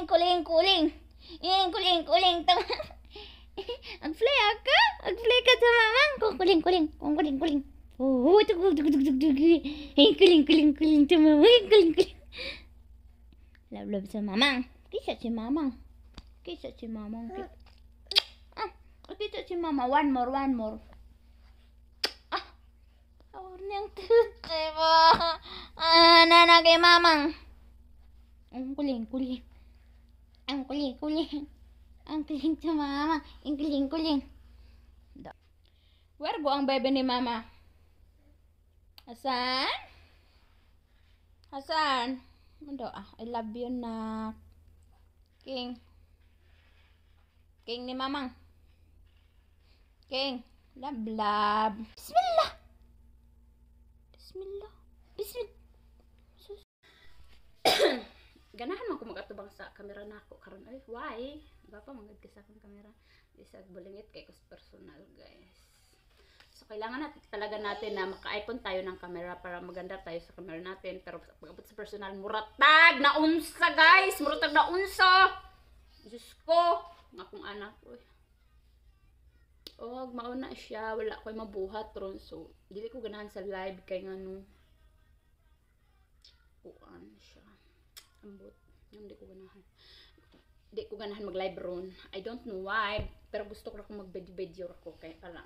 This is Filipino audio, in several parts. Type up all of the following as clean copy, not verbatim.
kuling. Kuling. Tama. Ag-play ka? Ag-play ka sa mamang. Kuling. Oh, tug. Kuling sa mamang. Kuling. Love sa mamang. Kisa si mamang. Kisa si mama. One more. Nang tutay ba? Nana kay mamang. Ang kuling. Ang kuling sa mama. Ang kuling. Where go ang bebe ni mama? Hasan? Mando I love you na. King ni mamang. King. Love. Bismillah. Ganahan man ko magatubang sa kamera nako karon ay why bapa mangad ka sa akong kamera isag bulingit kay kus personal guys. So kailangan talaga natin na maka-iPhone tayo ng kamera para maganda tayo sa kamera natin, pero pag-abot sa personal muratag na unsa guys, Diyos ko ng akong anak mauna siya, wala ko'y mabuhat ron, so dili ko ganahan sa live kay ngano kuan siya ambot, hindi ko ganahan mag live ron. I don't know why, pero gusto ko na mag video ko kay pala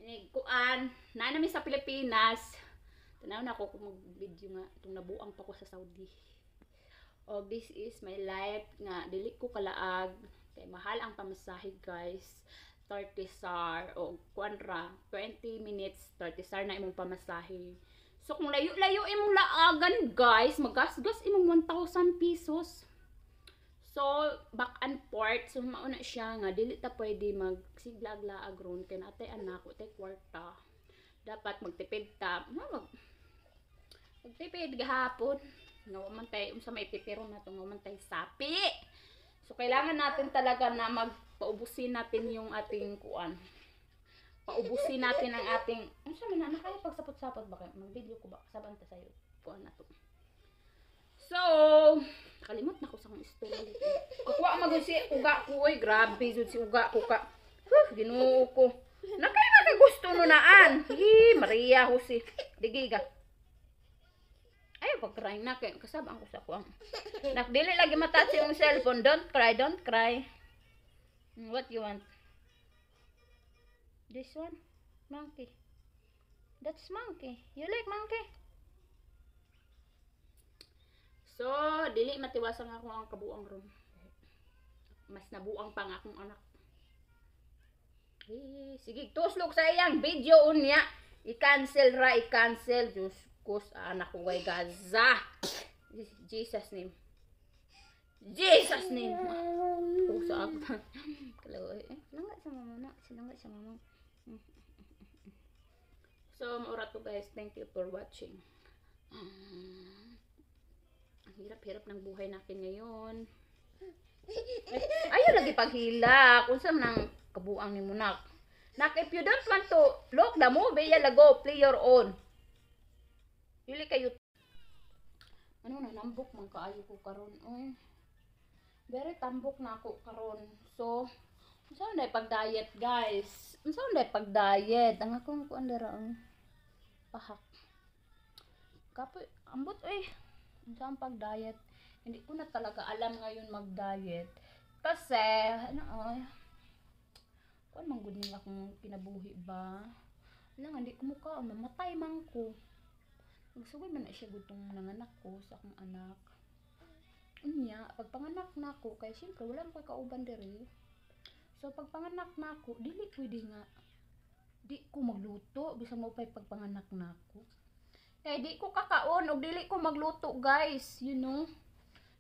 ini kuan na namin sa Pilipinas, tanaw na ako kung mag video nga itong nabuang pa ko sa Saudi. This is my life nga dili ko kalaag kay mahal ang pamasahe guys. 30 SAR o kuanra 20 minutes 30 SAR na imong pamasahe. So kung layo imong laagan guys, magasgas imong 1,000 pesos. So back and forth, so mauna siya nga dili ta pwede magsiglag-laag ron kay natay anak ko tay kwarta. Dapat magtipid ta. Magtipid gahapon. Nga man tay unsa may pipiro na to, nga man tay sapi. So kailangan natin talaga na paubusin natin yung ating kuan. Paubusin natin ang ating unsa man na kaya pagsapot-sapot ba kay mag-video ko ba saban ta sayo kuan nato. So, kalimot na ko sa akong story. Kuha magun si uga ko oy, grabe jud si uga ko ka. Ginoo ko. Nakay gusto no naan. Maria Jose. Digiga. Ay, pag-cry na kay kasabang ko sa kuan. Nakdili lagi matouch yung cellphone. Don't cry. What you want? This one? Monkey. That's monkey. You like monkey? So, dili matiwasan ako ang kabuang ron. Mas nabuang pa nga akong anak. Sige, tuslog sa iyang video unya. I-cancel. Diyos ko sa anak ko kay Gaza. Jesus name. Sa ako. Silangga sa mama. So, maura to guys. Thank you for watching. Ang hirap-hirap ng buhay natin ngayon. Ayaw lagi paghila. Kung saan nang kabuang ni Munak. If you don't want to look the movie, yala go. Play your own. Dili kayo. Ano na, nambok man kaayo ko karon. Very tambok na ako karon. So, saan na pag-diet guys? Saan na pag-diet? Ang akong kuan dira pahak. Kapoy, ambot saan pag-diet? Hindi ko na talaga alam ngayon mag-diet. Kasi, kuan man gud ning akong kinabuhi ba? Lang hindi ko mukha mamatay man ko. Magsugod man na siya gutong nanganak ko sa akong anak. Unya, pagpanganak na ako, kay siyempre wala mo ko'y kauban diri. So, pagpanganak na ako, dili pwede nga. Di ko magluto, bisa mo pa'y pagpanganak na ako. Kaya di ko kakaon, o dili ko magluto guys, you know.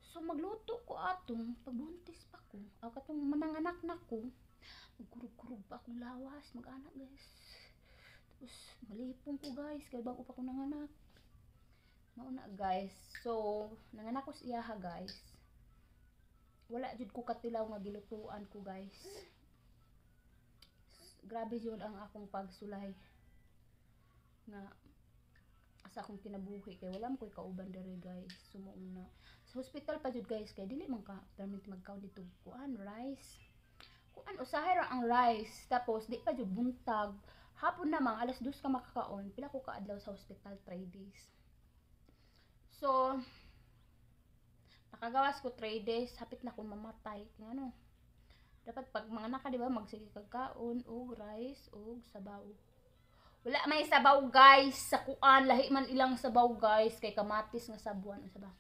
So, magluto ko atong, pagbuntis pa ko. O katong mananganak na ko, magkurug-kurug pa akong lawas, mag-anak guys. Tapos, malipong ko guys, kaya bago pa ko nanganak. Mauna guys, so nanganak ko siya guys. Wala jud ko katilaw nga gilutuan ko guys. Grabe jud ang akong pagsulay nga sa akong kinabuhi kay wala mo koy kauban diri guys. Sumuuna Sa hospital pa jud guys kay dili man ka permit magkaon dito kuan rice. Kuan usahay ra ang rice tapos di pa jud buntag. Hapon namang alas 2 ka makakaon. Pila ko ka adlaw sa hospital 3 days. So nakagawas ko 3 days, hapit na ko mamatay. Kaya ano, dapat pag mga naka, di ba, magsige kag kaon og rice og sabaw. Wala may sabaw guys sa kuan, lahi man ilang sabaw guys kay kamatis nga sabuan sa ba.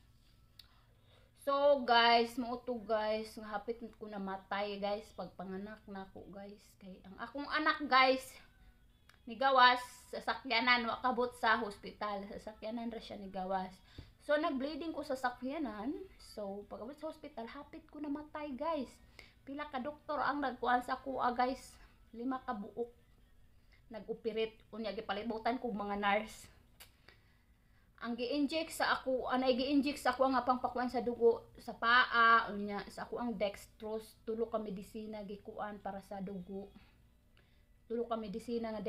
So guys, mauto guys, nga hapit ko namatay guys pag panganak nako guys kay ang akong anak guys nigawas sa sakyanan wa kabot sa hospital, sa sakyanan ra siya nigawas. So nag-bleeding ko sa sakyanan. So pagabot sa hospital hapit ko namatay guys. Pila ka doktor ang nagkuan sa kuha guys. 5 ka buok. Nag-operate unya gipalibutan ko mga nurse. Ang gi-inject sa ako, anay gi-inject sa ako ang pangpakuan sa dugo sa paa unya sa ako ang dextrose, tulo ka medisina gikuan para sa dugo. Tulo ka medisina nga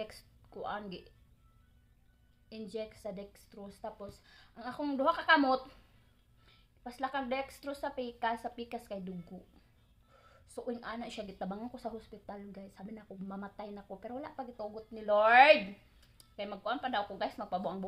kuan gi inject sa dextrose tapos ang akong duha ka kamot paslakag dextrose sa pikas kay dugo. So uy ana siya gitabangan ko sa hospital guys. Sabi na ako mamatay na ko pero wala pa gitugot ni Lord. Kay magkuan pa daw ko guys magpabuang-buang